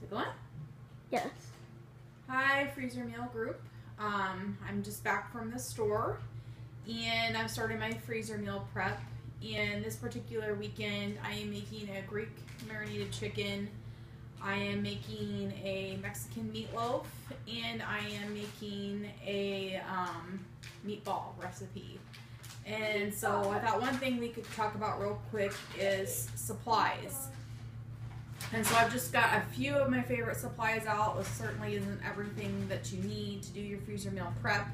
it going? Yes. Hi, Freezer Meal Group. I'm just back from the store, and I'm starting my freezer meal prep. And this particular weekend, I am making a Greek marinated chicken. I am making a Mexican meatloaf, and I am making a meatball recipe. And so I thought one thing we could talk about real quick is supplies. And so I've just got a few of my favorite supplies out. This certainly isn't everything that you need to do your freezer meal prep,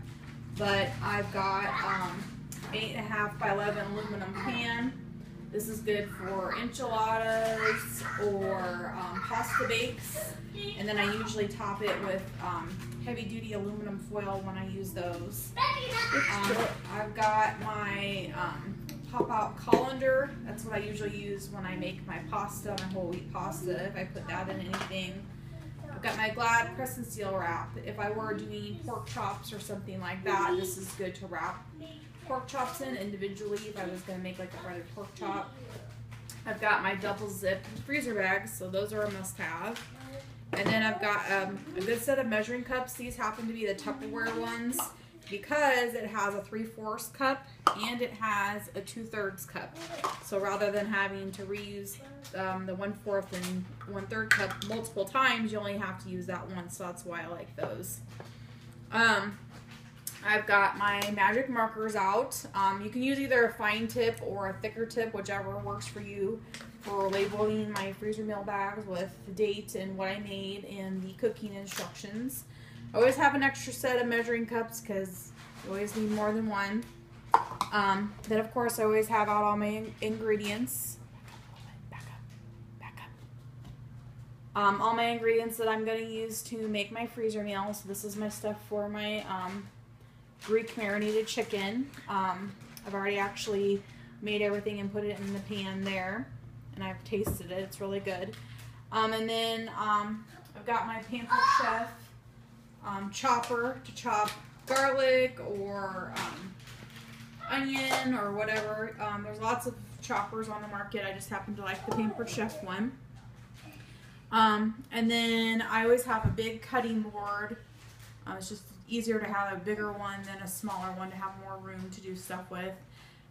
but I've got 8.5 by 11 aluminum pan. This is good for enchiladas or pasta bakes, and then I usually top it with heavy duty aluminum foil when I use those. I've got my pop out colander. That's what I usually use when I make my pasta, my whole wheat pasta, if I put that in anything. I've got my Glad press and seal wrap. If I were doing pork chops or something like that, this is good to wrap pork chops in individually if I was going to make like a breaded pork chop. I've got my double zip freezer bags, so those are a must have. And then I've got a good set of measuring cups. These happen to be the Tupperware ones because it has a 3/4 cup and it has a 2/3 cup. So rather than having to reuse the 1/4 and 1/3 cup multiple times, you only have to use that once. So that's why I like those. I've got my magic markers out. You can use either a fine tip or a thicker tip, whichever works for you, for labeling my freezer meal bags with the date and what I made and the cooking instructions. I always have an extra set of measuring cups because you always need more than one. Then of course I always have out all my ingredients. Back up. All my ingredients that I'm going to use to make my freezer meal. So this is my stuff for my Greek marinated chicken. I've already actually made everything and put it in the pan there, and I've tasted it. It's really good. And then I've got my Pampered Chef chopper to chop garlic or onion or whatever. There's lots of choppers on the market. I just happen to like the Pampered Chef one. And then I always have a big cutting board. It's just easier to have a bigger one than a smaller one to have more room to do stuff with.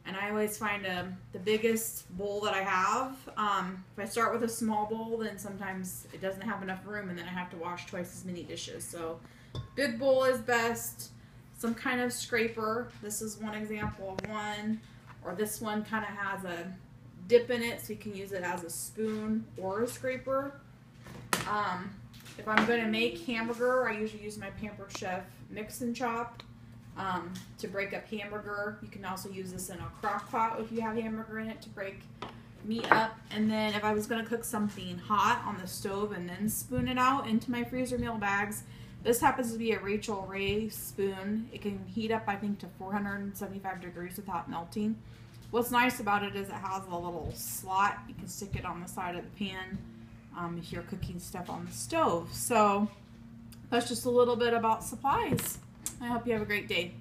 And I always find the biggest bowl that I have. If I start with a small bowl, then sometimes it doesn't have enough room and then I have to wash twice as many dishes. So big bowl is best. Some kind of scraper. This is one example of one. Or this one kind of has a dip in it, so you can use it as a spoon or a scraper. If I'm going to make hamburger, I usually use my Pampered Chef Mix and Chop to break up hamburger. You can also use this in a crock pot if you have hamburger in it to break meat up. And then if I was going to cook something hot on the stove and then spoon it out into my freezer meal bags, this happens to be a Rachel Ray spoon. It can heat up, I think, to 475 degrees without melting. What's nice about it is it has a little slot. You can stick it on the side of the pan if you're cooking stuff on the stove. So that's just a little bit about supplies. I hope you have a great day.